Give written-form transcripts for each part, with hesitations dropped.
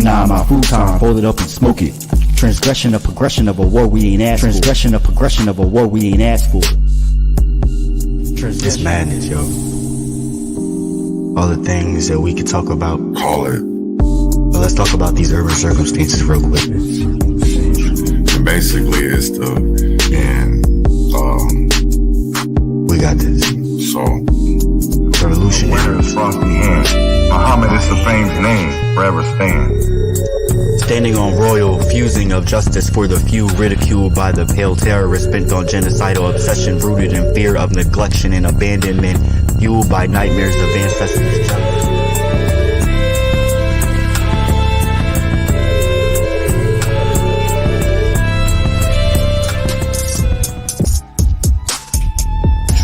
9 my futon, fold it up and smoke it. Transgression of progression of a war we ain't asked for. Transgression of progression of a war we ain't asked for. It's madness, yo. All the things that we could talk about. Call it. But let's talk about these urban circumstances real quick. And basically, it's we got this. So, revolutionary. Frosty hand. Muhammad is the famed name, forever stand. Standing on royal fusing of justice for the few, ridiculed by the pale terrorists bent on genocidal obsession, rooted in fear of neglection and abandonment, fueled by nightmares of ancestors.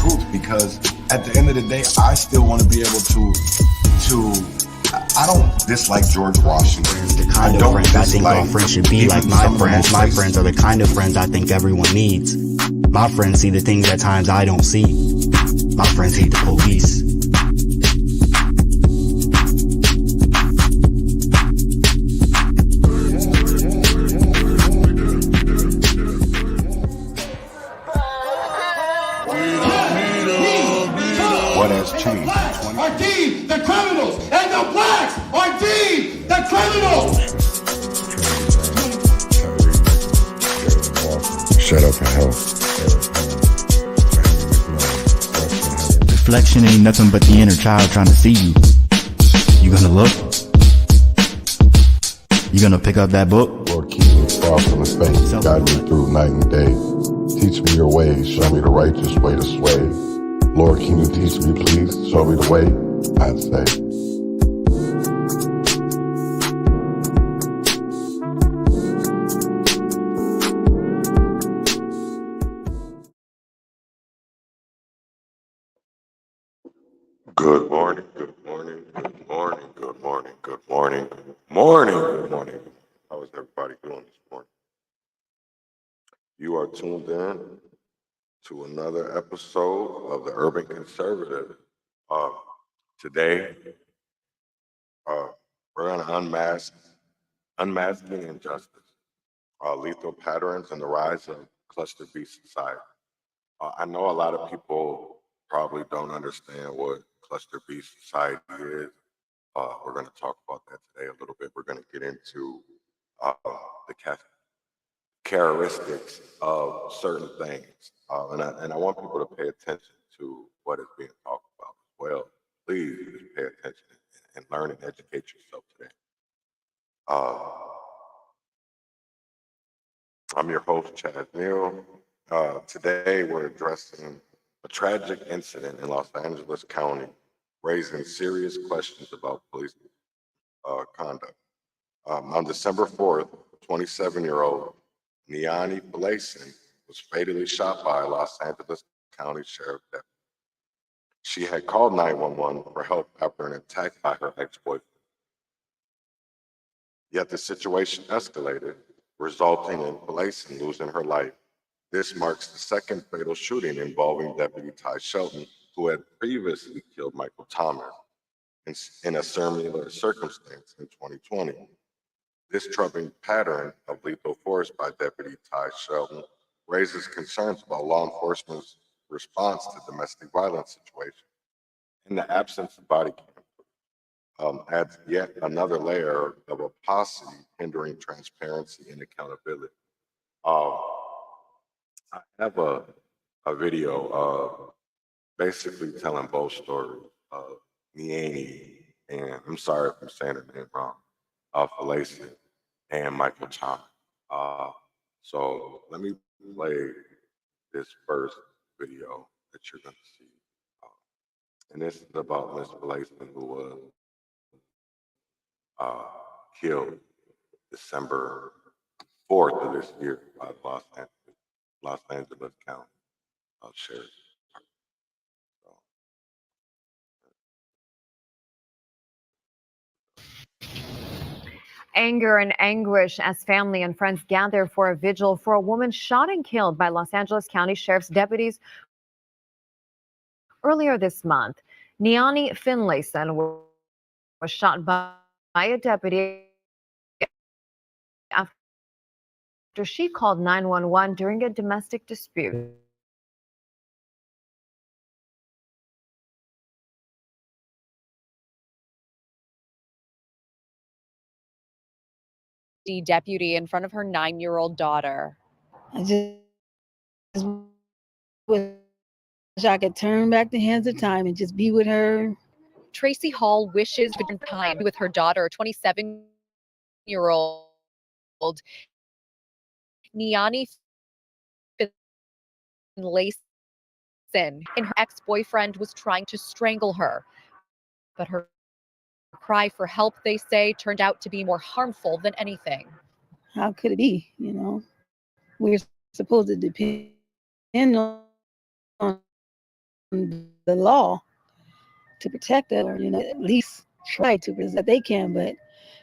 Truth, because at the end of the day, I still want to be able to I don't dislike George Washington. The kind of friends I think all friends should be like my friends. My friends are the kind of friends I think everyone needs. My friends see the things at times I don't see. My friends hate the police. What has changed? Are deemed the criminals, and the blacks are deemed the criminals. shut up for help. Reflection ain't nothing but the inner child trying to see you. You gonna look? You gonna pick up that book? Lord, keep me far from the faith. Guide me through night and day. Teach me your ways. Show me the righteous way to sway. Lord, can you teach me, please? Show me the way, I'd say. Good morning, good morning, good morning, good morning, good morning, good morning, good morning. How is everybody doing this morning? You are tuned in to another episode of the Urban Conservative. Today, we're going to unmasking injustice, lethal patterns, and the rise of cluster B society. I know a lot of people probably don't understand what cluster B society is. We're going to talk about that today a little bit. We're going to get into the characteristics of certain things. And I want people to pay attention to what is being talked about as well. Please pay attention and learn and educate yourself today. I'm your host, Chaz Neal. Today we're addressing a tragic incident in Los Angeles County, raising serious questions about police conduct. On December 4th, 27-year-old Niani Finlayson was fatally shot by a Los Angeles County Sheriff deputy. She had called 911 for help after an attack by her ex-boyfriend. Yet the situation escalated, resulting in Finlayson losing her life. This marks the second fatal shooting involving Deputy Ty Shelton, who had previously killed Michael Thomas in a similar circumstance in 2020. This troubling pattern of lethal force by Deputy Ty Shelton raises concerns about law enforcement's response to domestic violence situations. In the absence of body cam, adds yet another layer of opacity, hindering transparency and accountability. I have a video basically telling both stories of Niani, and I'm sorry if I'm saying her name wrong, Finlayson and Michael Thomas. So let me play this first video that you're going to see. And this is about Miss Finlayson, who was killed December 4th of this year by Los Angeles County Sheriff. Anger and anguish as family and friends gather for a vigil for a woman shot and killed by Los Angeles County Sheriff's deputies earlier this month. Niani Finlayson was shot by a deputy after she called 911 during a domestic dispute. Deputy in front of her 9-year-old daughter. I just wish I could turn back the hands of time and just be with her. Tracy Hall wishes to spend time with her daughter, 27-year-old Niani Finlayson, and her ex-boyfriend was trying to strangle her. But her cry for help, they say, turned out to be more harmful than anything. How could it be? You know, we're supposed to depend on the law to protect us, or, you know, at least try to that they can, but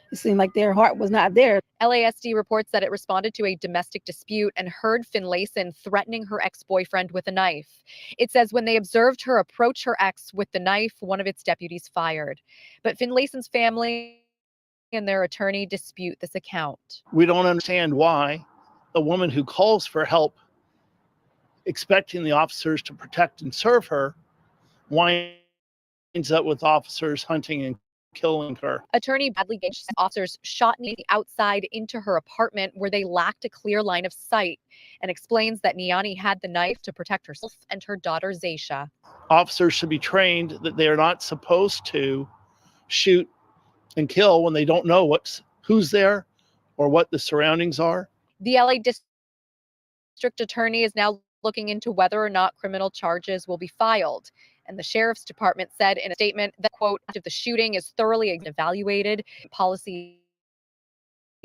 it seemed like their heart was not there. LASD reports that it responded to a domestic dispute and heard Finlayson threatening her ex-boyfriend with a knife. It says when they observed her approach her ex with the knife, one of its deputies fired. But Finlayson's family and their attorney dispute this account. We don't understand why a woman who calls for help, expecting the officers to protect and serve her, winds up with officers hunting and killing her. Attorney Bradley Gage says officers shot Niani outside into her apartment where they lacked a clear line of sight, and explains that Niani had the knife to protect herself and her daughter Zaisha. Officers should be trained that they are not supposed to shoot and kill when they don't know who's there or what the surroundings are. The LA District Attorney is now looking into whether or not criminal charges will be filed. And the Sheriff's Department said in a statement that, quote, after the shooting is thoroughly evaluated, policies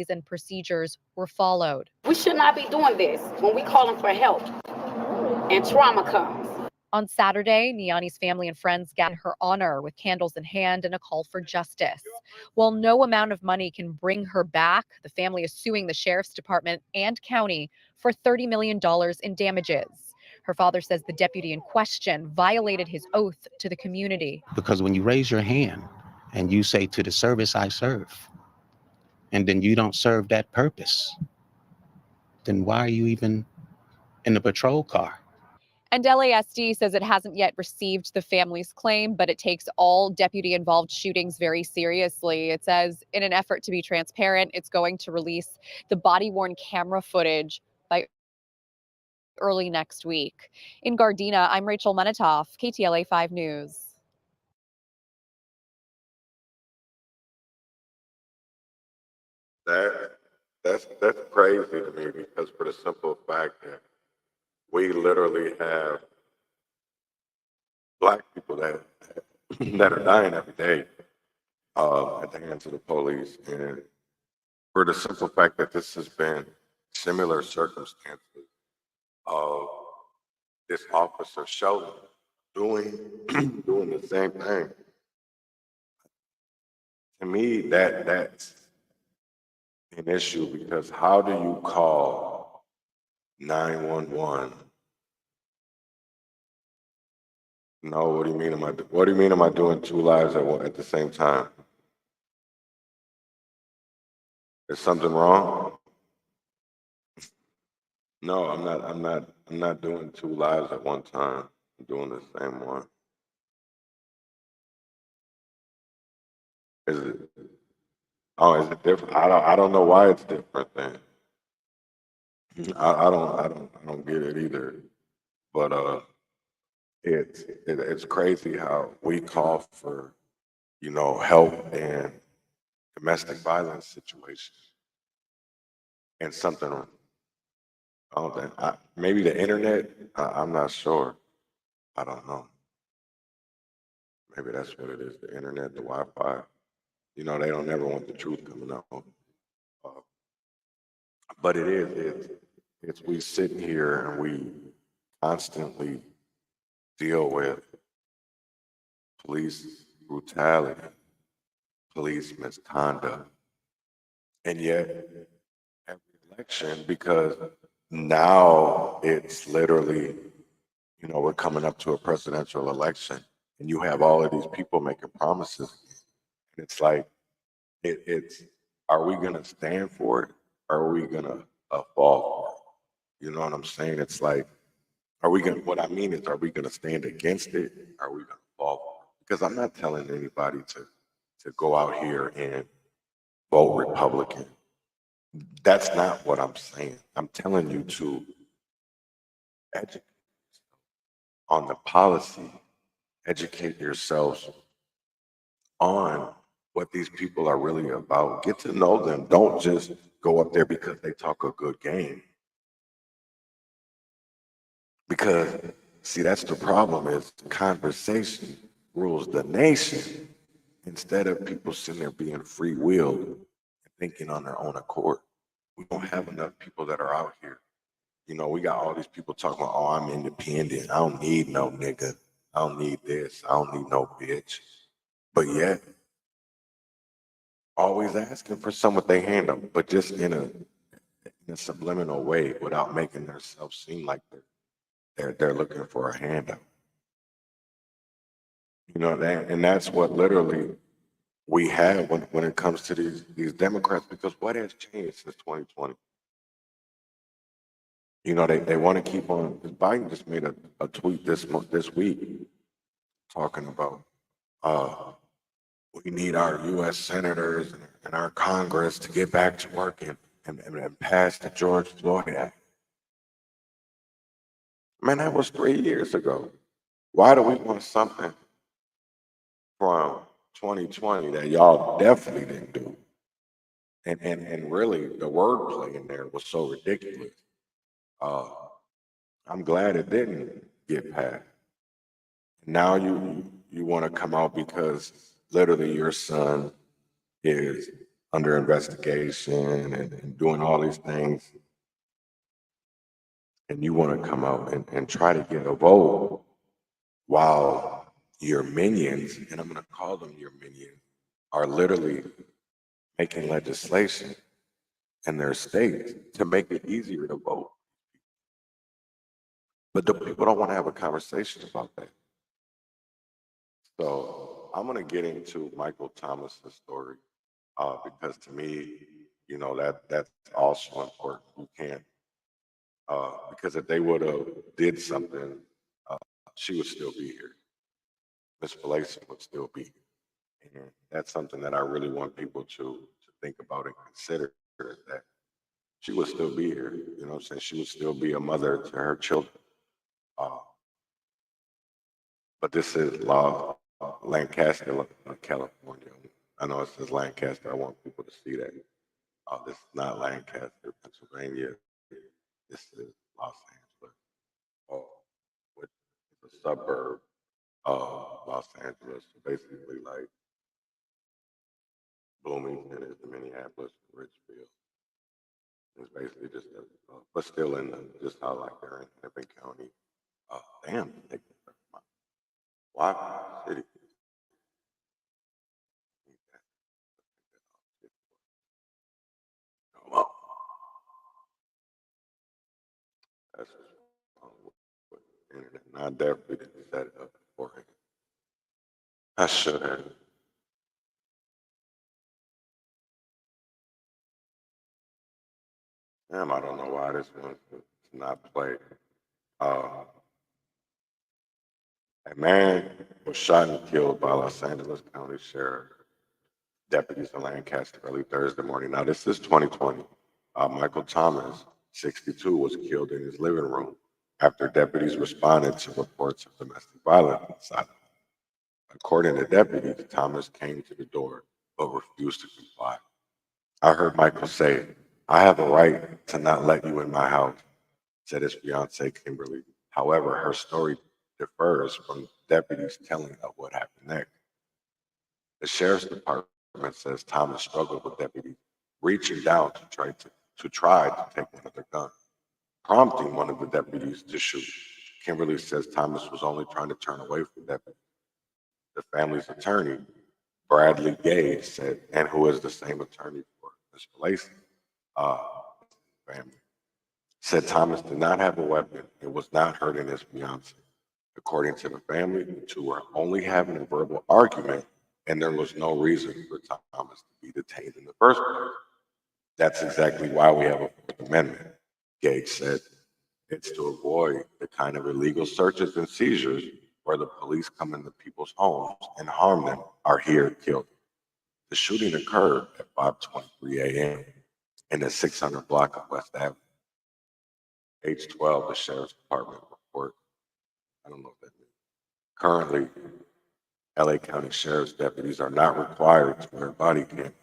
and procedures were followed. We should not be doing this when we calling for help and trauma comes. On Saturday, Niani's family and friends gathered her honor with candles in hand and a call for justice. While no amount of money can bring her back, the family is suing the Sheriff's Department and county for $30 million in damages. Her father says the deputy in question violated his oath to the community. Because when you raise your hand and you say to the service I serve, and then you don't serve that purpose, then why are you even in the patrol car? And LASD says it hasn't yet received the family's claim, but it takes all deputy-involved shootings very seriously. It says in an effort to be transparent, it's going to release the body-worn camera footage by early next week. In Gardena, I'm Rachel Menitoff, KTLA 5 News. That's crazy to me, because for the simple fact that we literally have Black people that are dying every day at the hands of the police, and for the simple fact that this has been similar circumstances of this officer Shelton doing the same thing. To me, that's an issue, because how do you call 911? No, what do you mean? Am I doing two lives at the same time? Is something wrong? No, I'm not doing two lives at one time. I'm doing the same one. Is it? Oh, is it different? I don't know why it's different then. I don't get it either. But it's crazy how we call for, help in domestic violence situations, and something. I don't think, maybe the internet. I'm not sure. I don't know. Maybe that's what it is. The internet, the Wi-Fi. They don't ever want the truth coming out. But it's we sit here and we constantly deal with police brutality, police misconduct, and yet every election, because now it's literally, we're coming up to a presidential election, and you have all of these people making promises. And it's like, it's, are we going to stand for it? Or are we going to fall for it. You know what I'm saying? It's like, what I mean is, are we gonna stand against it? Are we gonna fall for it? Because I'm not telling anybody to go out here and vote Republican. That's not what I'm saying. I'm telling you to educate on the policy, educate yourselves on what these people are really about. Get to know them. Don't just go up there because they talk a good game. Because, see, that's the problem, is conversation rules the nation instead of people sitting there being free-willed and thinking on their own accord. We don't have enough people that are out here. You know, we got all these people talking about, oh, I'm independent. I don't need no nigga. I don't need this. I don't need no bitch. But yet, always asking for some with their hand up, but just in a subliminal way without making themselves seem like they're looking for a handout. You know, and that's what literally we have when it comes to these Democrats, because what has changed since 2020? You know, they want to keep on. Biden just made a tweet this week talking about we need our U.S. senators and our Congress to get back to work and pass the George Floyd Act. Man, that was 3 years ago. Why do we want something from 2020 that y'all definitely didn't do? And really, the wordplay in there was so ridiculous. I'm glad it didn't get passed. Now you want to come out because literally your son is under investigation and doing all these things, and you want to come out and try to get a vote while your minions, and I'm going to call them your minions, are literally making legislation in their states to make it easier to vote. But the people don't want to have a conversation about that. So I'm going to get into Michael Thomas's story because to me, you know, that's also important. You can't, because if they would have did something, she would still be here. Miss Finlayson would still be here. And that's something that I really want people to think about and consider, that she would still be here. You know what I'm saying? She would still be a mother to her children. But this is Lancaster, California. I know it says Lancaster. I want people to see that. This is not Lancaster, Pennsylvania. This is Los Angeles, which is a suburb of Los Angeles. So basically, like Bloomington is the Minneapolis, Richfield. It's basically just, but still in just how like they're in Hennepin County. Damn, why city? Well, that's just with the internet. And I definitely didn't set it up beforehand. I should have. Damn, I don't know why this one's not played. A man was shot and killed by Los Angeles County Sheriff deputies in Lancaster early Thursday morning. Now, this is 2020. Michael Thomas, 62, was killed in his living room after deputies responded to reports of domestic violence inside. According to deputies, Thomas came to the door but refused to comply. I heard Michael say, "I have a right to not let you in my house," said his fiancee, Kimberly. However, her story differs from deputies' telling of what happened next. The sheriff's department says Thomas struggled with deputies reaching down to try to take one of their guns, prompting one of the deputies to shoot. Kimberly says Thomas was only trying to turn away from deputies. The family's attorney, Bradley Gage, said, and who is the same attorney for Ms. Finlayson, family, said Thomas did not have a weapon and was not hurting his fiance. According to the family, the two were only having a verbal argument, and there was no reason for Thomas to be detained in the first place. That's exactly why we have a Fourth Amendment. Gage said it's to avoid the kind of illegal searches and seizures where the police come into people's homes and harm them or here killed them. The shooting occurred at 5:23 a.m. in the 600 block of West Avenue. Page 12, the Sheriff's Department report. I don't know what that means. Currently, LA County Sheriff's deputies are not required to wear body cams.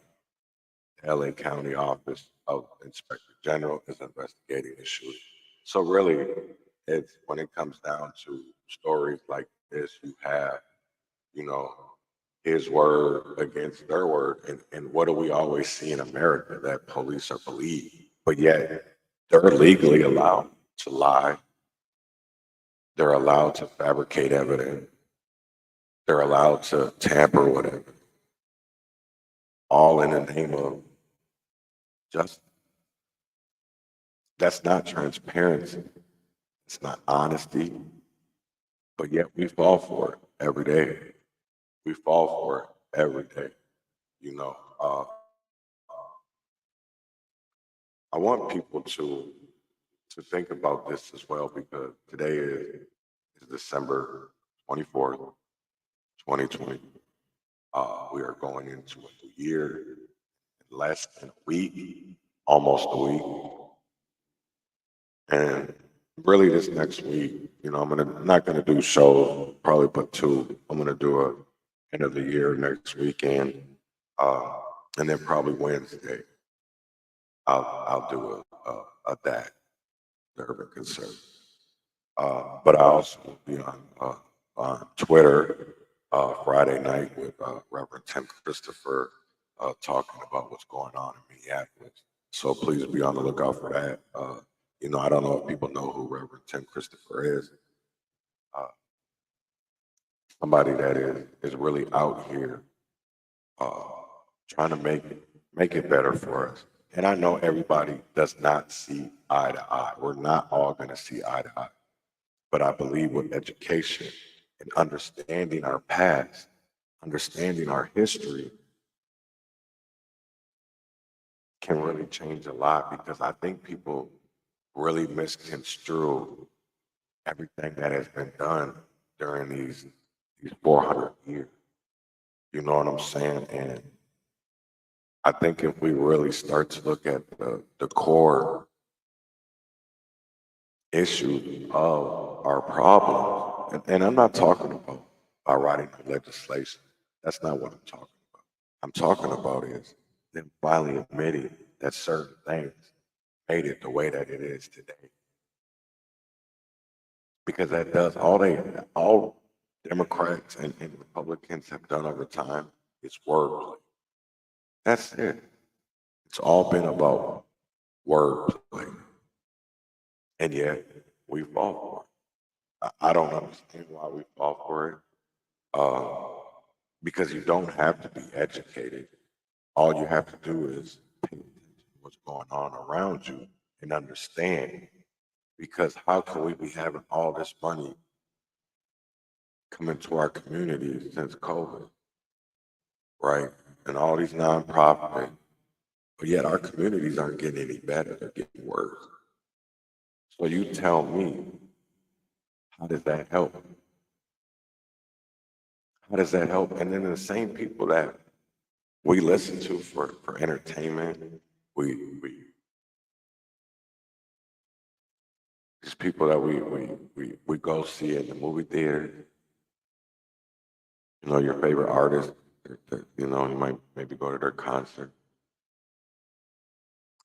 The LA County Office of Inspector General is investigating the shooting. So really, it's when it comes down to stories like this, you have, you know, his word against their word. And what do we always see in America? That police are believed, but yet they're legally allowed to lie. They're allowed to fabricate evidence. They're allowed to tamper with it, all in the name of justice. That's not transparency. It's not honesty, but yet we fall for it every day. We fall for it every day. You know, I want people to think about this as well, because today is December 24th, 2020. We are going into a new year in less than a week, almost a week. And really this next week, you know, not gonna do shows, probably but two. I'm gonna do a end of the year next weekend. And then probably Wednesday, I'll do a DAC, the urban concern. But I also will be on Twitter Friday night with Reverend Tim Christopher talking about what's going on in Minneapolis. So please be on the lookout for that. You know, I don't know if people know who Reverend Tim Christopher is. Somebody that is really out here trying to make it better for us. And I know everybody does not see eye to eye. We're not all going to see eye to eye. But I believe with education and understanding our past, understanding our history, can really change a lot, because I think people really misconstrue everything that has been done during these 400 years. You know what I'm saying? And I think if we really start to look at the core issues of our problems, and I'm not talking about writing legislation. That's not what I'm talking about. I'm talking about is them finally admitting that certain things made it the way that it is today. Because that does all Democrats and Republicans have done over time is wordplay. That's it. It's all been about wordplay. And yet we fall for it. I don't understand why we fall for it. Because you don't have to be educated. All you have to do is pay attention to what's going on around you and understand. Because how can we be having all this money coming to our communities since COVID, right? And all these nonprofits, but yet our communities aren't getting any better, they're getting worse. So you tell me, how does that help? How does that help? And then the same people that we listen to for entertainment, these people that we go see in the movie theater, you know, your favorite artist, you know, you might maybe go to their concert.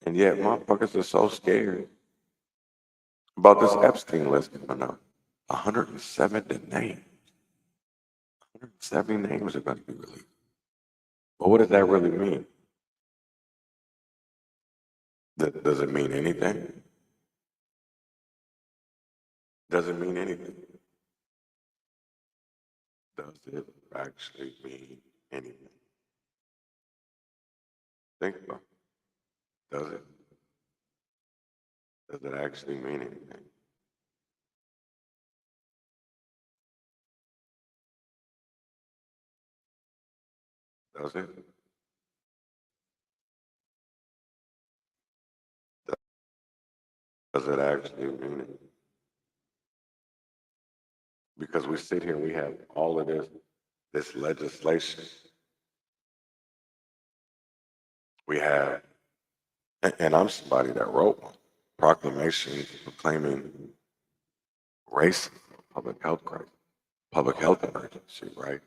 And yet motherfuckers are so scared about this Epstein list coming up. 170 names. 170 names are going to be released. But what does that really mean? Does it mean anything? Does it mean anything? Does it actually mean anything? Think about it. Does it? Does it actually mean anything? Does it? Does it actually mean it? Because we sit here and we have all of this legislation. We have, and I'm somebody that wrote one, proclamation proclaiming racism, public health crisis, public health emergency, right?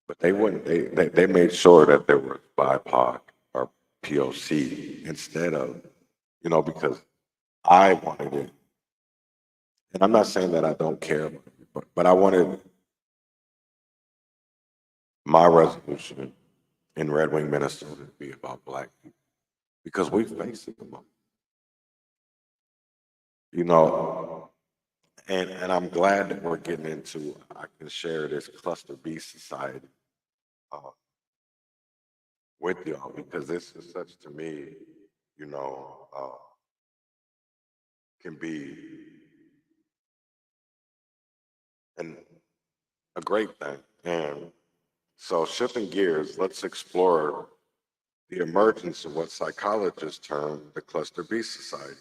But they wouldn't, they made sure that there was BIPOC or POC instead of, because I wanted it. And I'm not saying that I don't care, but I wanted my resolution in Red Wing, Minnesota to be about Black people because we face it the most. And I'm glad that we're getting into, I can share this cluster B society with y'all because this is such to me, can be a great thing. And so shifting gears, let's explore the emergence of what psychologists term the cluster B society.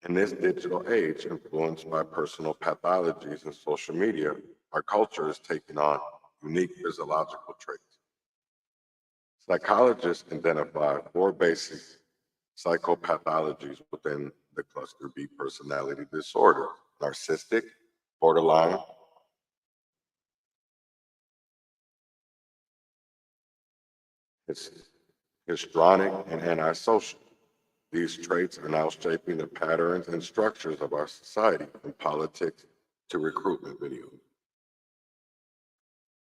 In this digital age, influenced by personal pathologies and social media, our culture is taking on unique physiological traits. Psychologists identify 4 basic psychopathologies within the cluster B personality disorder: narcissistic, borderline, histrionic, and antisocial. These traits are now shaping the patterns and structures of our society, from politics to recruitment videos.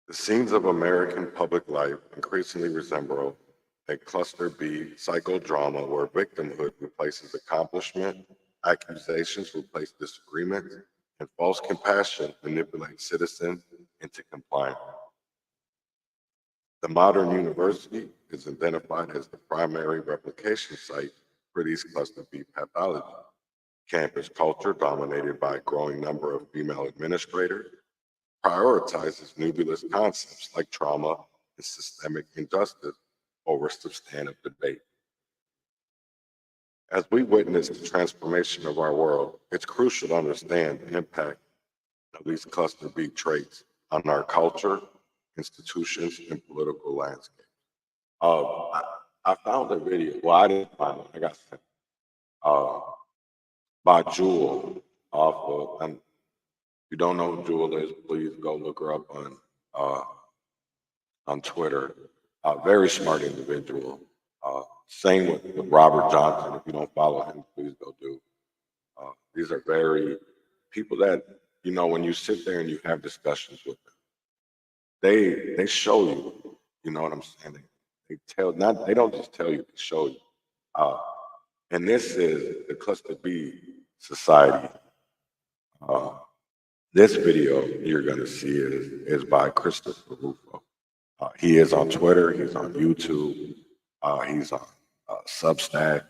The scenes of American public life increasingly resemble a cluster B psychodrama where victimhood replaces accomplishment, accusations replace disagreement, and false compassion manipulate citizens into compliance. The modern university is identified as the primary replication site for these cluster B pathologies. Campus culture, dominated by a growing number of female administrators, prioritizes nebulous concepts like trauma and systemic injustice over substantive debate. As we witness the transformation of our world, it's crucial to understand the impact of these cluster B traits on our culture, institutions, and political landscape. I found a video, well, I didn't find it, I got sent, by Jewel off of, and if you don't know who Jewel is, please go look her up on Twitter. Very smart individual. Same with Robert Johnson. If you don't follow him, please go do. These are very people that, when you sit there and you have discussions with them, they show you, you know what I'm saying? They don't just tell you, they show you. And this is the Cluster B Society. This video you're gonna see is by Christopher Rufo. He is on Twitter, he's on YouTube, he's on Substack,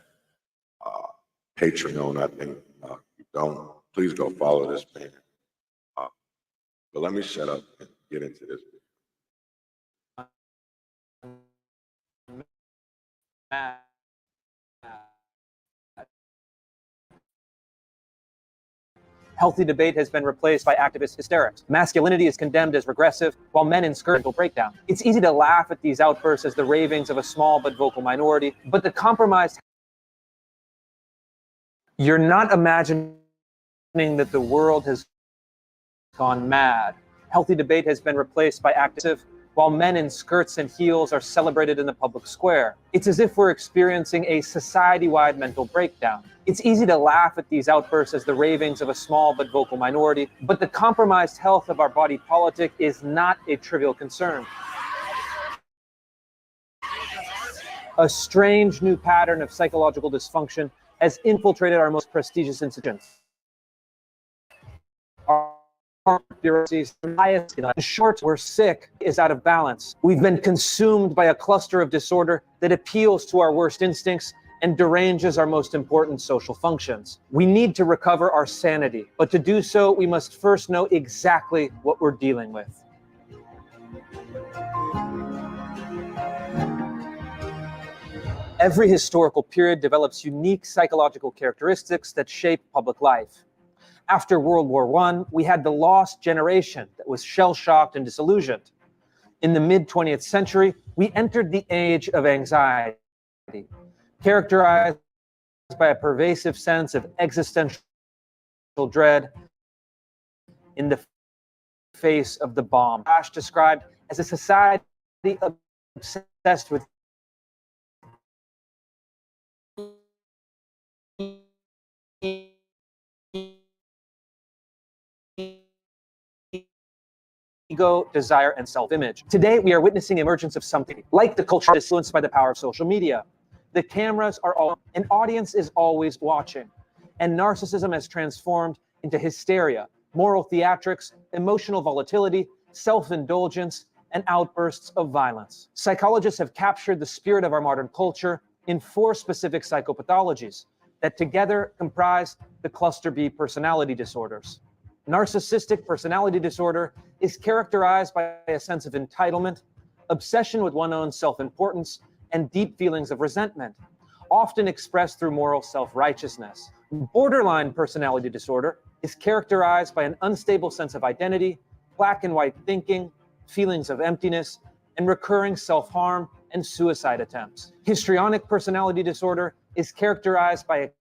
Patreon, I think. If you don't, please go follow this man. But let me shut up and get into this. Healthy debate has been replaced by activist hysterics. Masculinity is condemned as regressive, while men insert mental breakdown. It's easy to laugh at these outbursts as the ravings of a small but vocal minority, but the compromised... You're not imagining that the world has gone mad. Healthy debate has been replaced by active, while men in skirts and heels are celebrated in the public square. It's as if we're experiencing a society-wide mental breakdown. It's easy to laugh at these outbursts as the ravings of a small but vocal minority, but the compromised health of our body politic is not a trivial concern. A strange new pattern of psychological dysfunction has infiltrated our most prestigious institutions. Our bureaucracies, in short, we're sick, is out of balance. We've been consumed by a cluster of disorder that appeals to our worst instincts and deranges our most important social functions. We need to recover our sanity, but to do so, we must first know exactly what we're dealing with. Every historical period develops unique psychological characteristics that shape public life. After World War I, we had the lost generation that was shell-shocked and disillusioned. In the mid-20th century, we entered the age of anxiety, characterized by a pervasive sense of existential dread in the face of the bomb. Ash described as a society obsessed with ego, desire, and self-image. Today, we are witnessing the emergence of something like the culture influenced by the power of social media. The cameras are all, an audience is always watching, and narcissism has transformed into hysteria, moral theatrics, emotional volatility, self-indulgence, and outbursts of violence. Psychologists have captured the spirit of our modern culture in 4 specific psychopathologies that together comprise the cluster B personality disorders. Narcissistic personality disorder is characterized by a sense of entitlement, obsession with one's own self-importance, and deep feelings of resentment, often expressed through moral self-righteousness. Borderline personality disorder is characterized by an unstable sense of identity, black and white thinking, feelings of emptiness, and recurring self-harm and suicide attempts. Histrionic personality disorder is characterized by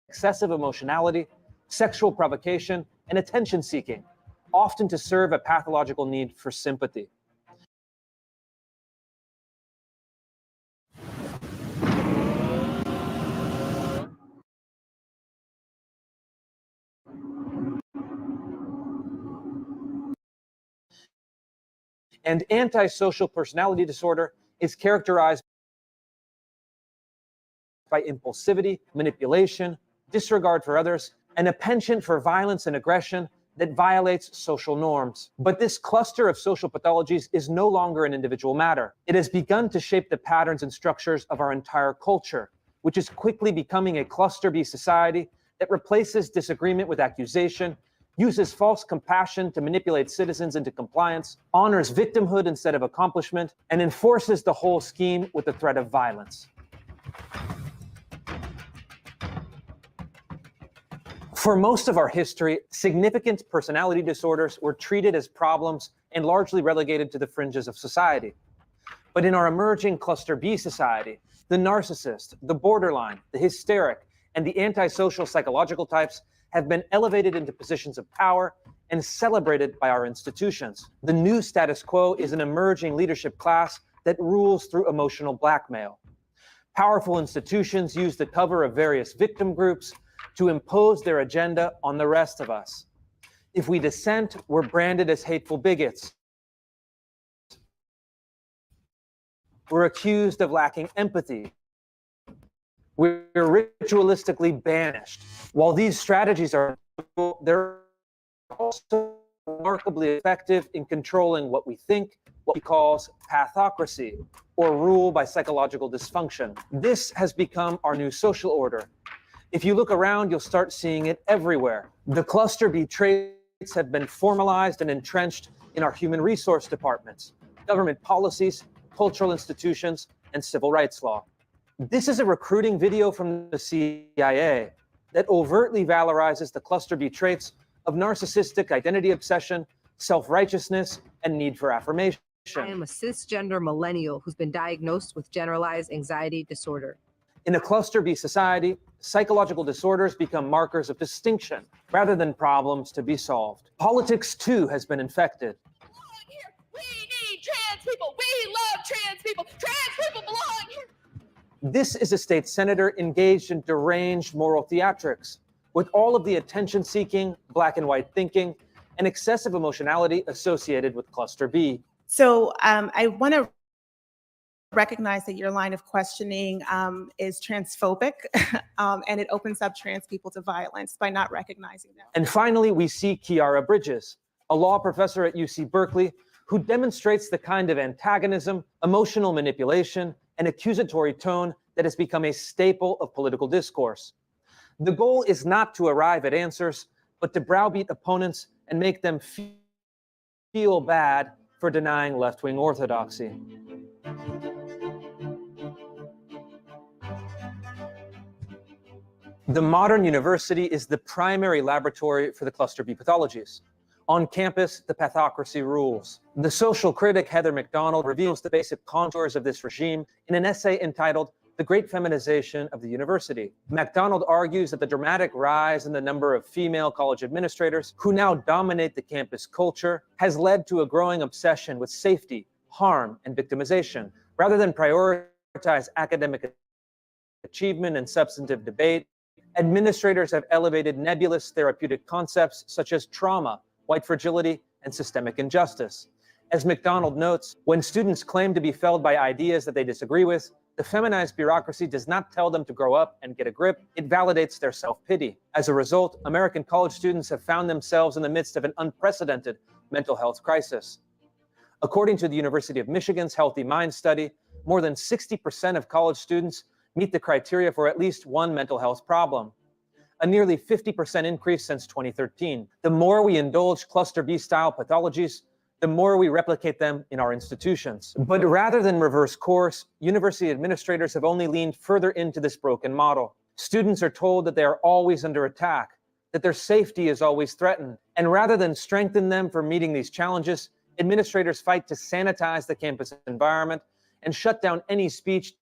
excessive emotionality, sexual provocation, and attention-seeking, often to serve a pathological need for sympathy. And antisocial personality disorder is characterized by impulsivity, manipulation, disregard for others, and a penchant for violence and aggression that violates social norms. But this cluster of social pathologies is no longer an individual matter. It has begun to shape the patterns and structures of our entire culture, which is quickly becoming a cluster B society that replaces disagreement with accusation, uses false compassion to manipulate citizens into compliance, honors victimhood instead of accomplishment, and enforces the whole scheme with the threat of violence. For most of our history, significant personality disorders were treated as problems and largely relegated to the fringes of society. But in our emerging cluster B society, the narcissist, the borderline, the hysteric, and the antisocial psychological types have been elevated into positions of power and celebrated by our institutions. The new status quo is an emerging leadership class that rules through emotional blackmail. Powerful institutions use the cover of various victim groups to impose their agenda on the rest of us. If we dissent, we're branded as hateful bigots. We're accused of lacking empathy. We're ritualistically banished. While these strategies are, they're also remarkably effective in controlling what we think, what he calls pathocracy, or rule by psychological dysfunction. This has become our new social order. If you look around, you'll start seeing it everywhere. The cluster B traits have been formalized and entrenched in our human resource departments, government policies, cultural institutions, and civil rights law. This is a recruiting video from the CIA that overtly valorizes the cluster B traits of narcissistic identity obsession, self-righteousness, and need for affirmation. I am a cisgender millennial who's been diagnosed with generalized anxiety disorder. In a cluster B society, psychological disorders become markers of distinction rather than problems to be solved. Politics, too, has been infected. We need trans people. We love trans people. Trans people belong here. This is a state senator engaged in deranged moral theatrics, with all of the attention-seeking, black and white thinking, and excessive emotionality associated with cluster B. So I want to recognize that your line of questioning is transphobic, and it opens up trans people to violence by not recognizing them. And finally, we see Kiara Bridges, a law professor at UC Berkeley, who demonstrates the kind of antagonism, emotional manipulation, and accusatory tone that has become a staple of political discourse. The goal is not to arrive at answers, but to browbeat opponents and make them feel bad for denying left-wing orthodoxy. The modern university is the primary laboratory for the cluster B pathologies. On campus, the pathocracy rules. The social critic Heather McDonald reveals the basic contours of this regime in an essay entitled The Great Feminization of the University. McDonald argues that the dramatic rise in the number of female college administrators who now dominate the campus culture has led to a growing obsession with safety, harm, and victimization. Rather than prioritize academic achievement and substantive debate, administrators have elevated nebulous therapeutic concepts such as trauma, white fragility, and systemic injustice. As McDonald notes, when students claim to be felled by ideas that they disagree with, the feminized bureaucracy does not tell them to grow up and get a grip, it validates their self-pity. As a result, American college students have found themselves in the midst of an unprecedented mental health crisis. According to the University of Michigan's Healthy Minds study, more than 60% of college students meet the criteria for at least one mental health problem, a nearly 50% increase since 2013. The more we indulge cluster B-style pathologies, the more we replicate them in our institutions. But rather than reverse course, university administrators have only leaned further into this broken model. Students are told that they are always under attack, that their safety is always threatened. And rather than strengthen them for meeting these challenges, administrators fight to sanitize the campus environment and shut down any speech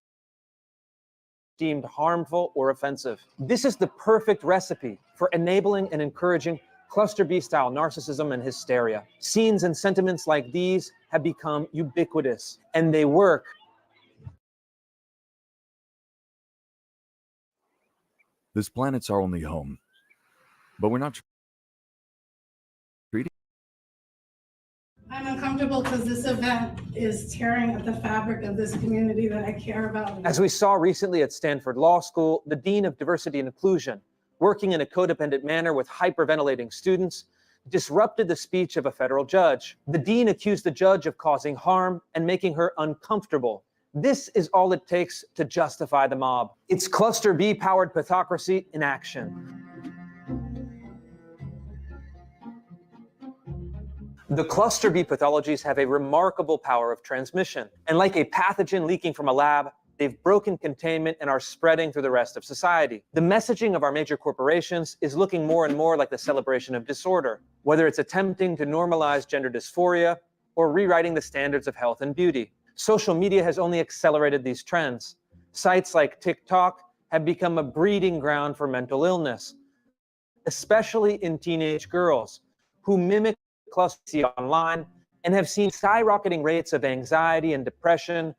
deemed harmful or offensive. This is the perfect recipe for enabling and encouraging cluster B-style narcissism and hysteria. Scenes and sentiments like these have become ubiquitous, and they work. This planet's our only home, but we're not treating. I'm uncomfortable because this event is tearing at the fabric of this community that I care about. As we saw recently at Stanford Law School, the Dean of Diversity and Inclusion, working in a codependent manner with hyperventilating students, disrupted the speech of a federal judge. The dean accused the judge of causing harm and making her uncomfortable. This is all it takes to justify the mob. It's cluster B-powered pathocracy in action. The cluster B pathologies have a remarkable power of transmission, and like a pathogen leaking from a lab, they've broken containment and are spreading through the rest of society. The messaging of our major corporations is looking more and more like the celebration of disorder, whether it's attempting to normalize gender dysphoria or rewriting the standards of health and beauty. Social media has only accelerated these trends. Sites like TikTok have become a breeding ground for mental illness, especially in teenage girls who mimic cluster online and have seen skyrocketing rates of anxiety and depression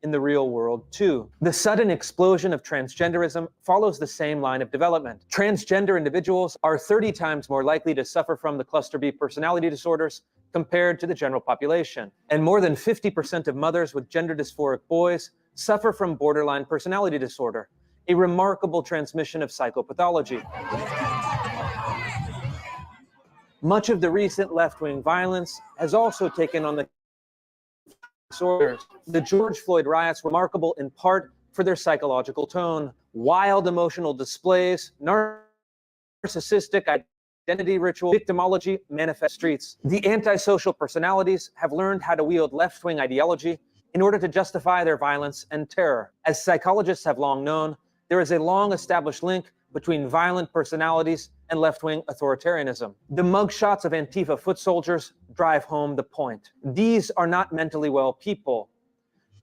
in the real world too. The sudden explosion of transgenderism follows the same line of development. Transgender individuals are 30 times more likely to suffer from the cluster B personality disorders compared to the general population. And more than 50% of mothers with gender dysphoric boys suffer from borderline personality disorder, a remarkable transmission of psychopathology. Much of the recent left-wing violence has also taken on the disorders. The George Floyd riots were remarkable in part for their psychological tone. Wild emotional displays, narcissistic identity ritual, victimology manifest streets. The antisocial personalities have learned how to wield left-wing ideology in order to justify their violence and terror. As psychologists have long known, there is a long-established link between violent personalities and left-wing authoritarianism. The mugshots of Antifa foot soldiers drive home the point. These are not mentally well people.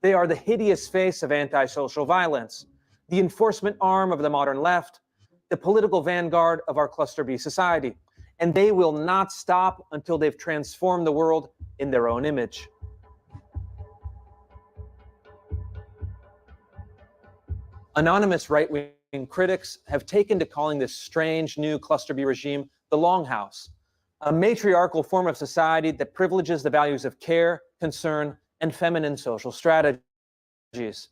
They are the hideous face of antisocial violence, the enforcement arm of the modern left, the political vanguard of our cluster B society, and they will not stop until they've transformed the world in their own image. Anonymous right-wing critics have taken to calling this strange new cluster B regime the Longhouse, a matriarchal form of society that privileges the values of care, concern, and feminine social strategies.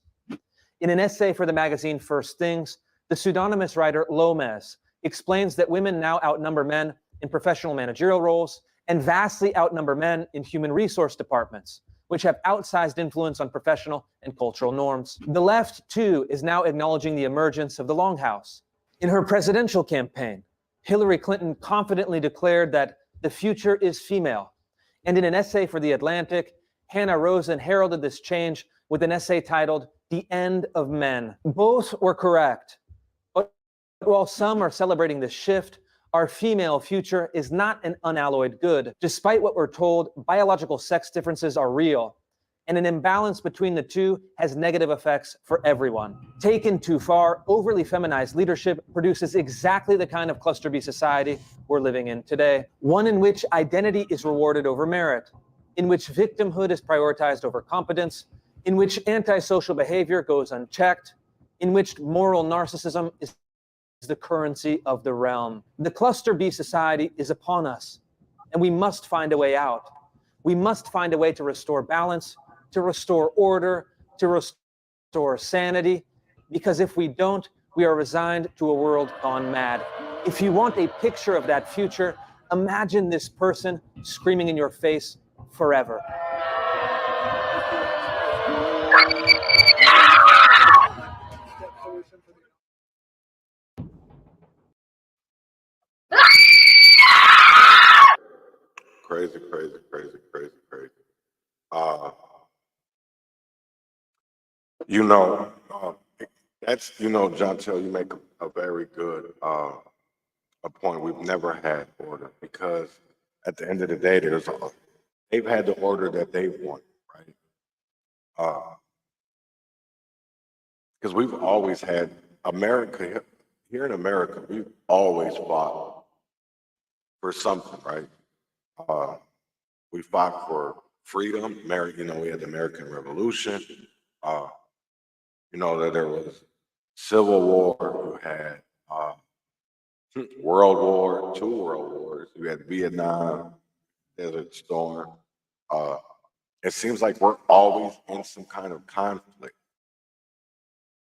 In an essay for the magazine First Things, the pseudonymous writer Lomez explains that women now outnumber men in professional managerial roles and vastly outnumber men in human resource departments, which have outsized influence on professional and cultural norms. The left, too, is now acknowledging the emergence of the Longhouse. In her presidential campaign, Hillary Clinton confidently declared that the future is female. And in an essay for The Atlantic, Hannah Rosen heralded this change with an essay titled The End of Men. Both were correct, but While some are celebrating this shift, our female future is not an unalloyed good. Despite what we're told, biological sex differences are real, and an imbalance between the two has negative effects for everyone. Taken too far, overly feminized leadership produces exactly the kind of cluster B society we're living in today. One in which identity is rewarded over merit, in which victimhood is prioritized over competence, in which antisocial behavior goes unchecked, in which moral narcissism is the currency of the realm. The cluster B society is upon us, and we must find a way out. We must find a way to restore balance, to restore order, to restore sanity, because if we don't, we are resigned to a world gone mad. If you want a picture of that future, imagine this person screaming in your face forever. Crazy, crazy, crazy, crazy, crazy. Uh, you know, that's, Jontel, you make a very good a point. We've never had order because at the end of the day, they've had the order that they want, right? Because we've always had America, here in America, we've always fought for something, right? We fought for freedom. We had the American Revolution. That there was Civil War. You had World War, 2 World Wars. You had Vietnam, Desert Storm. It seems like we're always in some kind of conflict.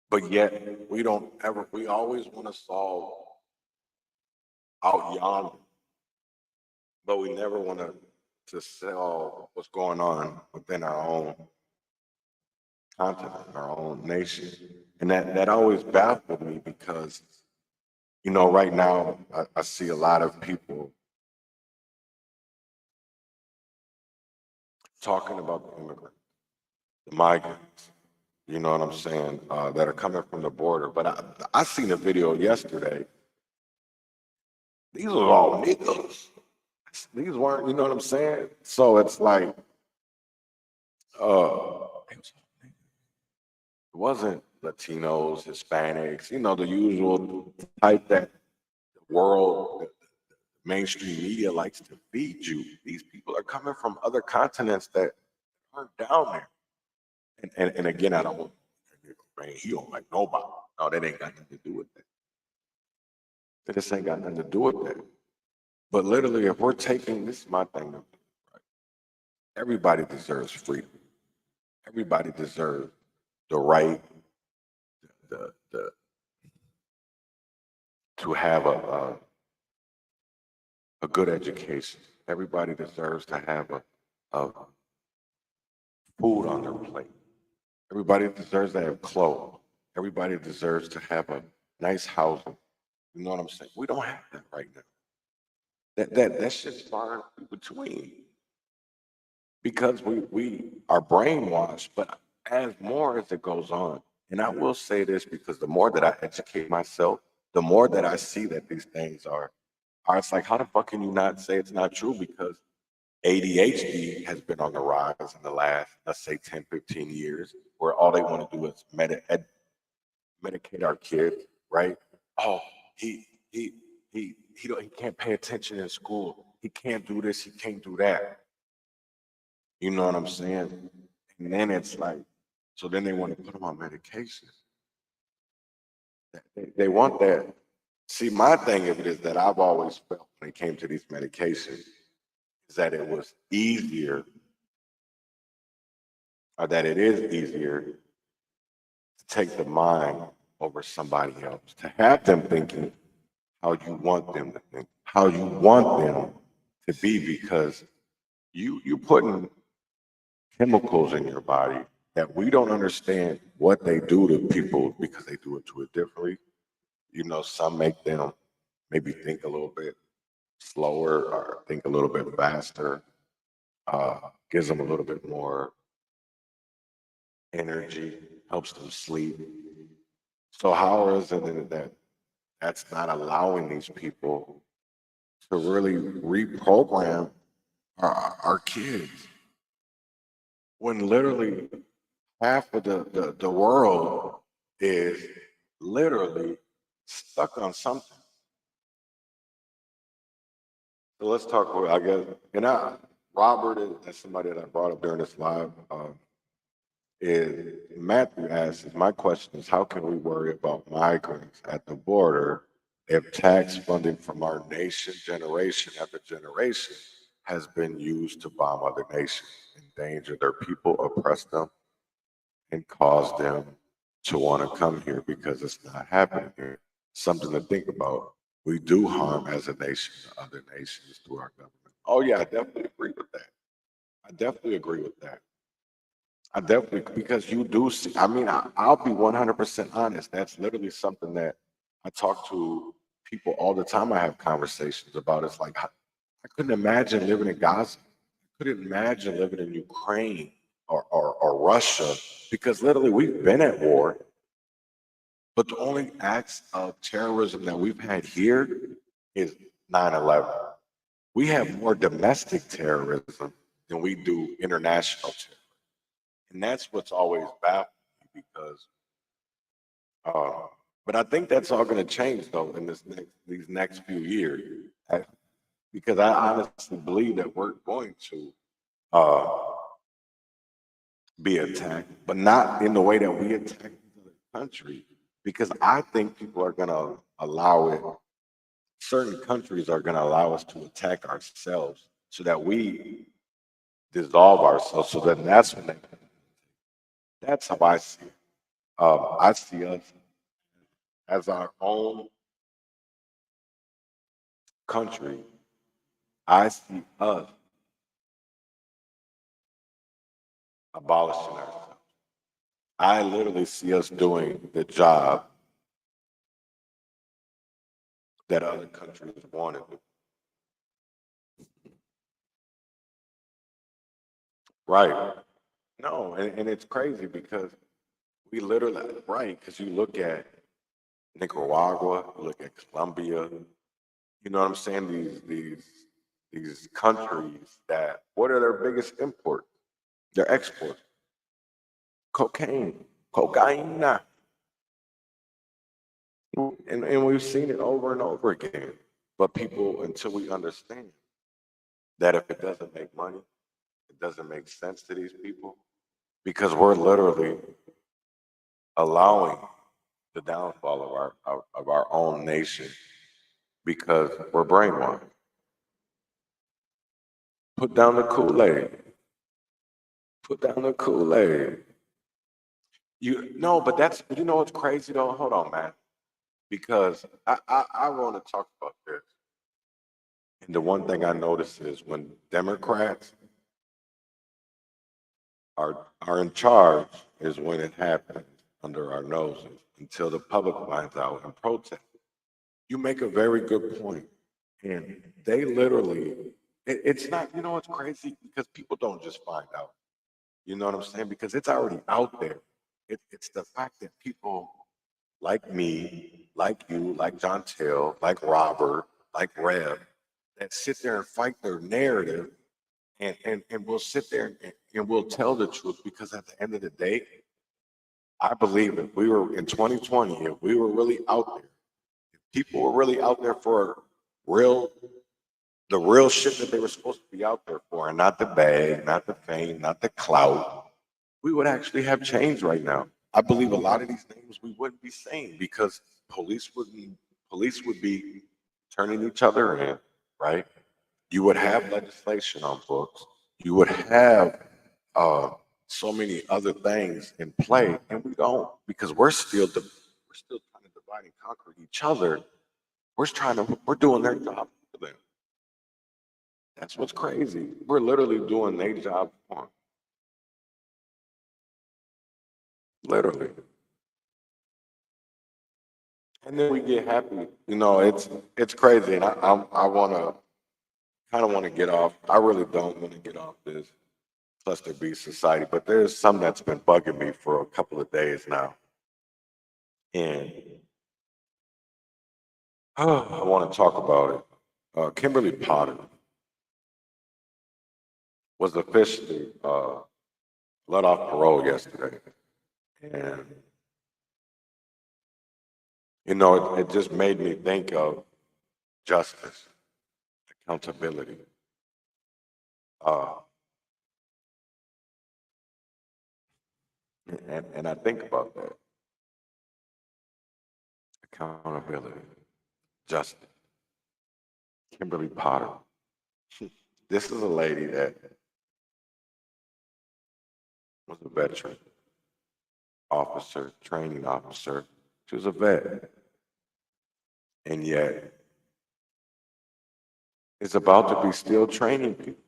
But yet we always want to solve out yonder, but we never want to solve what's going on within our own continent, our own nation. And that always baffled me because, right now I see a lot of people talking about the immigrants, the migrants, you know what I'm saying, that are coming from the border. But I seen a video yesterday. These were all niggas. These weren't, you know what I'm saying? So it's like, it wasn't Latinos, Hispanics, the usual type that the world, the mainstream media likes to feed you. These people are coming from other continents that aren't down there. And again, I don't want, man, he don't like nobody. No, that ain't got nothing to do with that. This ain't got nothing to do with that. But literally, if we're taking, this is my thing, right? Everybody deserves freedom. Everybody deserves the right to have a good education. Everybody deserves to have a food on their plate. Everybody deserves to have clothes. Everybody deserves to have a nice housing. You know what I'm saying? We don't have that right now. That's just far in between. Because we are brainwashed, but as it goes on, and I will say this because the more that I educate myself, the more that I see that these things are it's like, how the fuck can you not say it's not true? Because ADHD has been on the rise in the last, let's say 10, 15 years, where all they want to do is medicate our kids, right? Oh, he can't pay attention in school. He can't do this, he can't do that. You know what I'm saying? And then it's like, so then they want to put them on medication. They want that. See, my thing of it is that I've always felt when it came to these medications is that it was easier, or that it is easier to take the mind over somebody else, to have them thinking how you want them to think, how you want them to be, because you're putting chemicals in your body that we don't understand what they do to people because they do it to it differently. Some make them maybe think a little bit slower or think a little bit faster, gives them a little bit more energy, helps them sleep. So how is it that that's not allowing these people to really reprogram our kids. When literally half of the world is literally stuck on something. So let's talk about, I guess, Robert is somebody that I brought up during this live. Is Matthew asks, my question is, how can we worry about migrants at the border if tax funding from our nation, generation after generation, has been used to bomb other nations, endanger their people, oppress them, and cause them to want to come here because it's not happening here? Something to think about. We do harm as a nation to other nations through our government. Oh yeah, I definitely agree with that. I definitely agree with that. I definitely, because you do see, I mean, I'll be 100% honest. That's literally something that I talk to people all the time. I have conversations about. It's like, I couldn't imagine living in Gaza. I couldn't imagine living in Ukraine or Russia, because literally we've been at war. But the only acts of terrorism that we've had here is 9/11. We have more domestic terrorism than we do international terrorism. And that's what's always baffled me, because, but I think that's all going to change though in these next few years, because I honestly believe that we're going to be attacked, but not in the way that we attack the country, because I think people are going to allow it. Certain countries are going to allow us to attack ourselves so that we dissolve ourselves. So then that's when that's how I see it. I see us as our own country. I see us abolishing ourselves. I literally see us doing the job that other countries wanted. Right. No, and it's crazy because we literally, right, because you look at Nicaragua, you look at Colombia, you know what I'm saying? These countries that, what are their biggest import? Their export? Cocaine. Cocaine. And we've seen it over and over again. But people, until we understand that if it doesn't make money, it doesn't make sense to these people, because we're literally allowing the downfall of our own nation because we're brainwashed. Put down the Kool-Aid. Put down the Kool-Aid. No, but that's, you know what's crazy though? Hold on, man. Because I want to talk about this. And the one thing I notice is when Democrats are in charge is when it happens under our noses until the public finds out and protest. You make a very good point. And they literally, it's not, you know what's crazy? Because people don't just find out. You know what I'm saying? Because it's already out there. It's the fact that people like me, like you, like John Tell, like Robert, like Rev, that sit there and fight their narrative, and we'll sit there and we'll tell the truth, because at the end of the day, I believe if we were in 2020, if we were really out there, if people were really out there for the real shit that they were supposed to be out there for, and not the bag, not the fame, not the clout, we would actually have change right now. I believe a lot of these names we wouldn't be saying, because police would be turning each other in, right? You would have legislation on books. You would have so many other things in play, and we don't, because we're still trying to divide and conquer each other. We're doing their job for them. That's what's crazy. We're literally doing their job for them. Literally. And then we get happy. You know, it's crazy, and I want to kind of want to get off. I really don't want to get off this cluster B society, but there's some that's been bugging me for a couple of days now. And I want to talk about it. Kimberly Potter was officially let off parole yesterday. And, you know, it just made me think of justice, accountability. And I think about that. Accountability, justice. Kimberly Potter. This is a lady that was a veteran officer, training officer. She was a vet. And yet, is about to be still training people.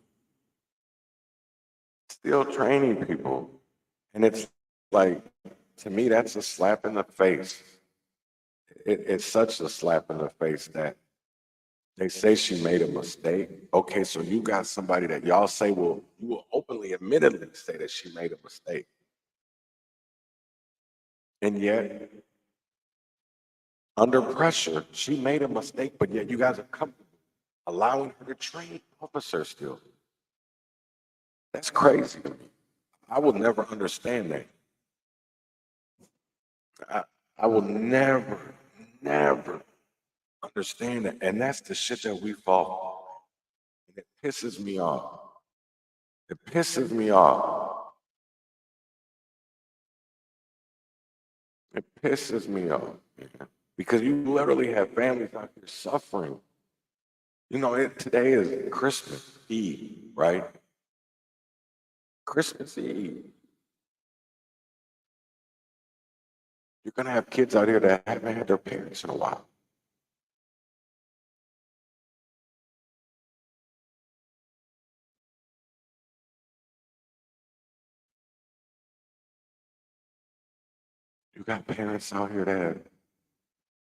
Still training people. And it's like, to me, that's a slap in the face. It's such a slap in the face that they say she made a mistake. Okay, so you got somebody that y'all say you will openly, admittedly say that she made a mistake. And yet, under pressure, she made a mistake, but yet you guys are comfortable allowing her to train officers still. That's crazy to me. I will never understand that. I will never understand that. And that's the shit that we fall for. And it pisses me off. It pisses me off. It pisses me off, man. Because you literally have families out here suffering. You know, today is Christmas Eve, right? Christmas Eve. You're going to have kids out here that haven't had their parents in a while. You got parents out here that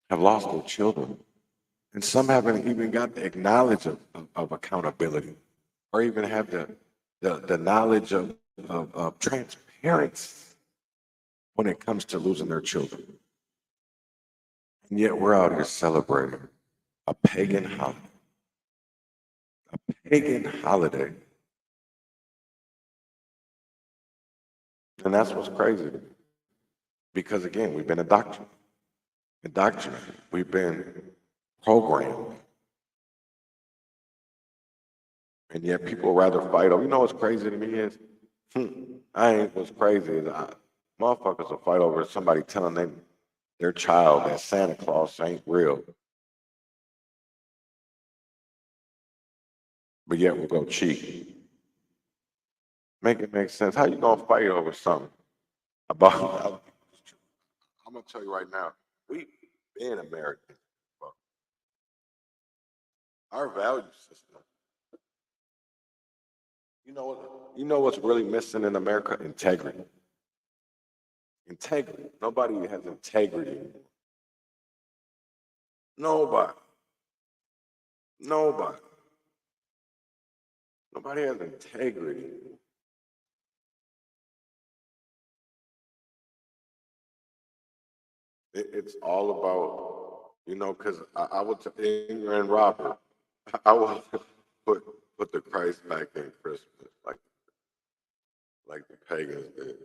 have lost their children. And some haven't even got the knowledge of accountability or even have the knowledge of transparency when it comes to losing their children. And yet we're out here celebrating a pagan holiday. A pagan holiday. And that's what's crazy to me. Because again, we've been indoctrinated. We've been programmed. And yet people rather fight over. You know what's crazy to me is, what's crazy is motherfuckers will fight over somebody telling them their child that Santa Claus ain't real. But yet we'll go cheat. Make it make sense. How you gonna fight over something about? I'm gonna tell you right now, we being American, our value system. You know what's really missing in America? Integrity. Integrity. Nobody has integrity anymore. Nobody. Nobody has integrity. It's all about, because I would and Robert, I would put the Christ back in Christmas, like the pagans did.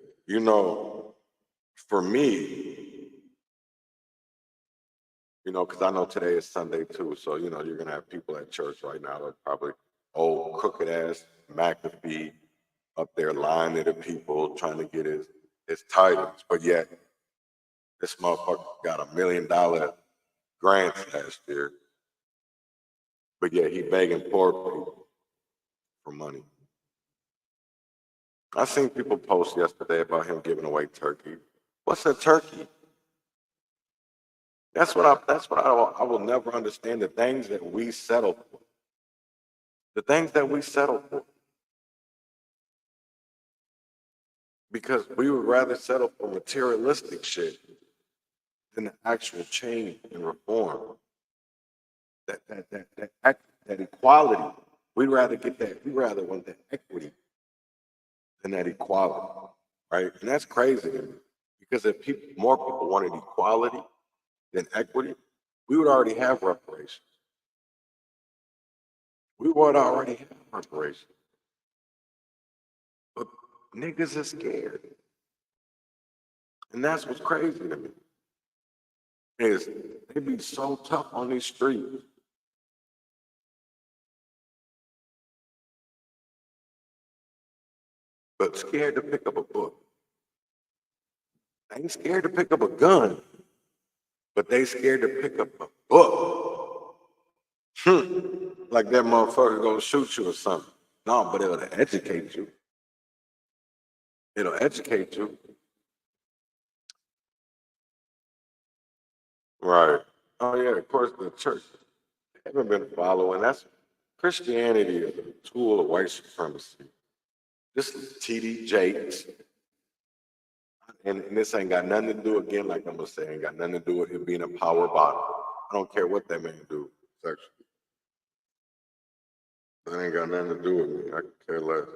For me, because I know today is Sunday too, so you're gonna have people at church right now that probably old crooked ass McAfee up there lying to the people trying to get his titles, but yet this motherfucker got $1 million grants last year, but yet he begging poor people for money. I seen people post yesterday about him giving away turkey. What's a turkey? That's what I will never understand, the things that we settle for. The things that we settle for. Because we would rather settle for materialistic shit than the actual change and reform. That equality. We'd rather get that, we rather want that equity than that equality. Right? And that's crazy to me. Because if more people wanted equality than equity, we would already have reparations. We would already have reparations. But niggas are scared. And that's what's crazy to me. Is they be so tough on these streets. But scared to pick up a book. They ain't scared to pick up a gun, but they scared to pick up a book. Like that motherfucker gonna shoot you or something. No, but it'll educate you. It'll educate you. Right. Oh yeah, of course the church haven't been following. That's Christianity is a tool of white supremacy. This is TD Jakes. And this ain't got nothing to do, again, like I'm gonna say, ain't got nothing to do with him being a power bottom. I don't care what that man do sexually. That ain't got nothing to do with me. I can care less.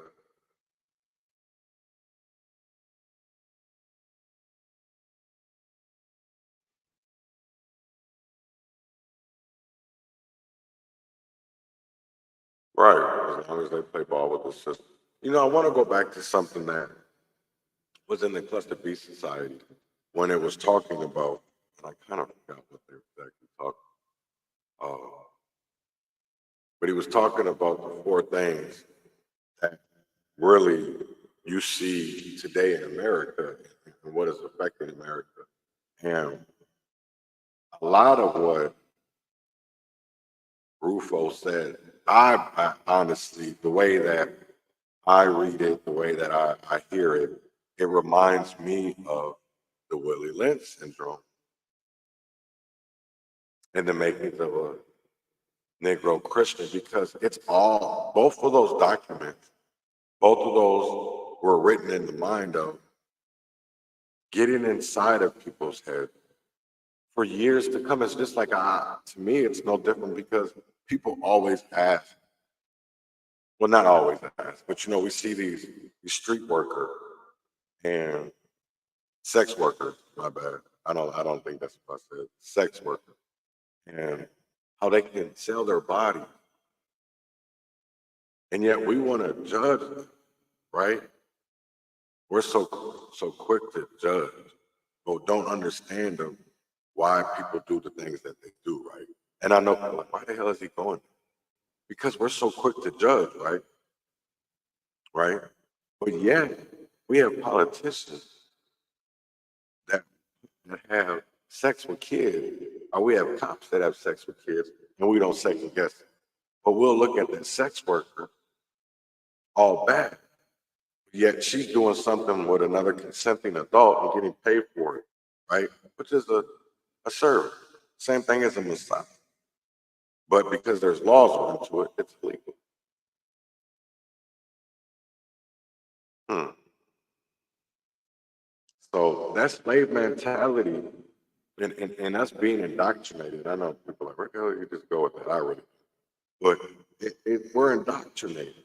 Right, as long as they play ball with the system. You know, I want to go back to something that was in the Cluster B Society when it was talking about, and I kind of forgot what they were exactly talking about. But he was talking about the four things that really you see today in America and what is affecting America. And a lot of what Rufo said, I honestly, the way that I read it, the way that I hear it, it reminds me of the Willie Lynch syndrome and the makings of a Negro Christian, because it's all, both of those documents, both of those were written in the mind of getting inside of people's heads for years to come. It's just like, to me, it's no different because people always ask, well, not always ask, but you know, we see these street worker and sex worker, my bad. I don't think that's what I said. Sex worker. And how they can sell their body. And yet we want to judge them, right? We're so quick to judge, but don't understand them, why people do the things that they do, right? And I know people are like, why the hell is he going? Because we're so quick to judge, right? Right? But yet we have politicians that have sex with kids, or we have cops that have sex with kids, and we don't second guess it. But we'll look at that sex worker all bad. Yet she's doing something with another consenting adult and getting paid for it, right? Which is a service. Same thing as a massage. But because there's laws into it, it's illegal. So that slave mentality and us being indoctrinated, I know people are like, where the hell you just go with that? I really, but we're indoctrinated.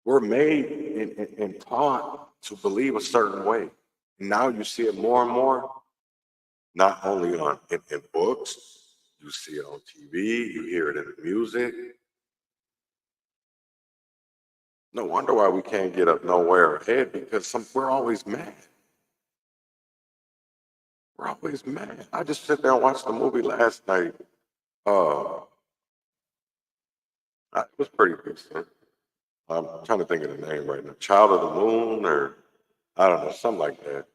We're made and taught to believe a certain way. And now you see it more and more, not only in books, you see it on TV, you hear it in the music. No wonder why we can't get up nowhere ahead, because we're always mad. We're always mad. I just sit there and watched the movie last night. It was pretty decent. I'm trying to think of the name right now. Child of the Moon, or I don't know, something like that.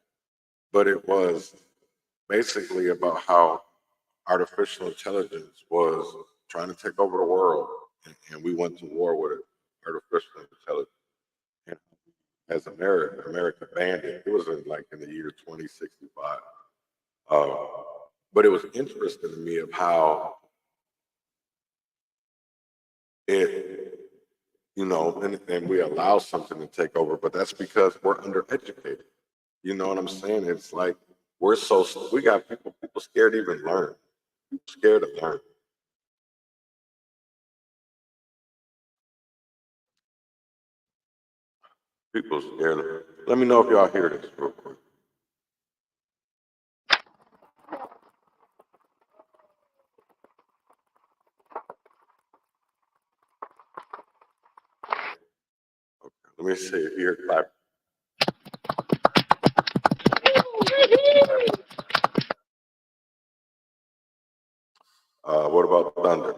But it was basically about how artificial intelligence was trying to take over the world, and we went to war with it, artificial intelligence. And as America banned it. It was in the year 2065. But it was interesting to me of how it, and we allow something to take over, but that's because we're undereducated. You know what I'm saying? It's like we got people scared to even learn. People scared to learn. People scared. Let me know if y'all hear this real quick. Let me see if you're clapping. What about thunder?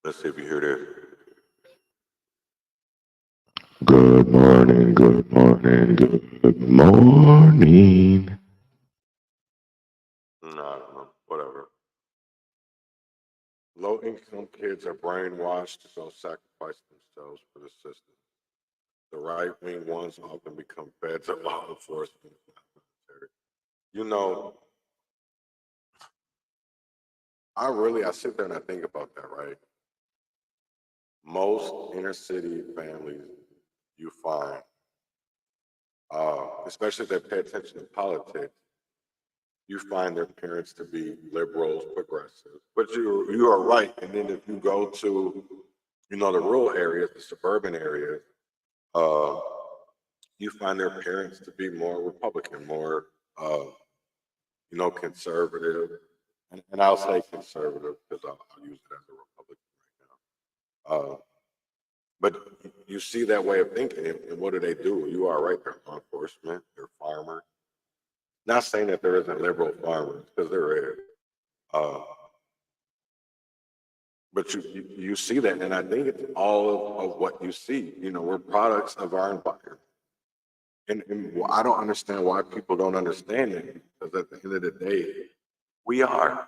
Let's see if you hear this. Good morning, good morning, good morning. No, I don't know. Whatever. Low-income kids are brainwashed to go sacrifice themselves for the system. The right-wing ones often become feds of law enforcement. You know, I sit there and I think about that, right? Most inner city families you find, especially if they pay attention to politics, you find their parents to be liberals, progressive. But you are right. And then if you go to, the rural areas, the suburban areas, you find their parents to be more Republican, more, conservative. And I'll say conservative because I'll use it as a Republican right now. But you see that way of thinking, and what do? You are right, they're law enforcement, they're farmers. Not saying that there isn't liberal farmers, because there is. But you see that, and I think it's all of what you see. We're products of our environment. And I don't understand why people don't understand it, because at the end of the day, we are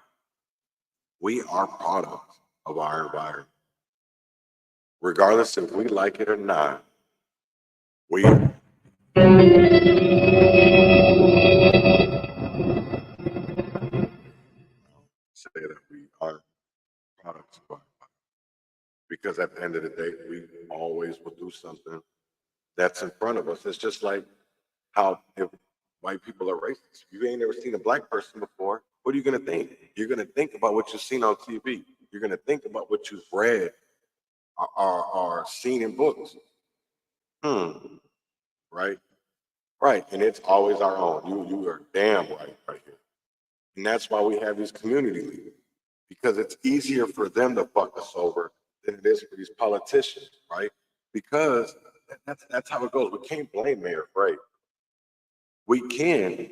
products of our environment. Regardless if we like it or not, we say that we are products of our environment. Because at the end of the day, we always will do something that's in front of us. It's just like how if white people are racist. If you ain't never seen a black person before, what are you going to think? You're going to think about what you've seen on TV. You're going to think about what you've read or seen in books. Right? Right. And it's always our own. You are damn right here. And that's why we have these community leaders, because it's easier for them to fuck us over than it is for these politicians, right? Because that's how it goes. We can't blame Mayor Frey. We can,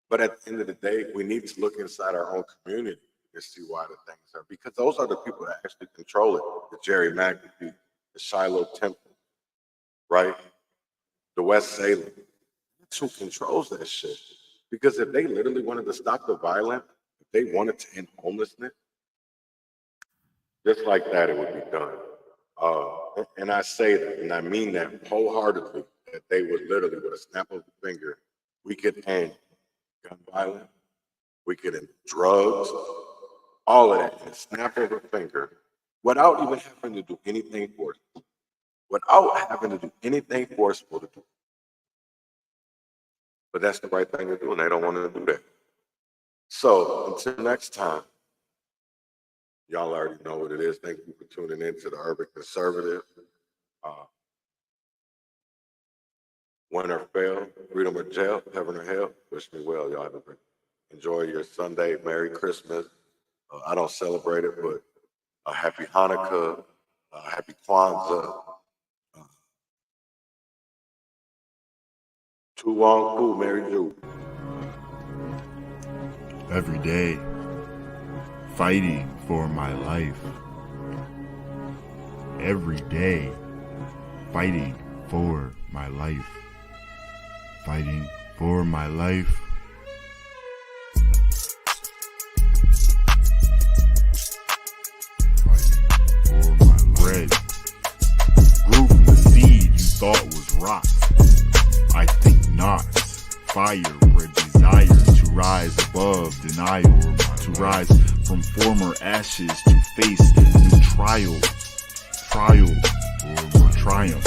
but at the end of the day, we need to look inside our own community and see why the things are, because those are the people that actually control it. The Jerry McAfee, the Shiloh Temple, right? The West Salem. That's who controls that shit. Because if they literally wanted to stop the violence, if they wanted to end homelessness, just like that, it would be done. And I say that, and I mean that wholeheartedly, that they would literally, with a snap of the finger, we could end gun violence, we could end drugs, all of that in a snap of a finger, without even having to do anything forceful. Without having to do anything forceful to do. But that's the right thing to do, and they don't want to do that. So until next time, y'all already know what it is. Thank you for tuning in to the Urban Conservative. Win or fail, freedom or jail, heaven or hell, wish me well, y'all. Enjoy your Sunday. Merry Christmas. I don't celebrate it, but a happy Hanukkah, happy Kwanzaa. Tu Wong Fu, Mary Jew. Every day, fighting for my life. Every day, fighting for my life. Fighting for my life. Fighting for my life. Bread grew from the seed you thought was rot. I think not. Fire bred desire to rise above denial, to rise from former ashes to face new trial or more triumph.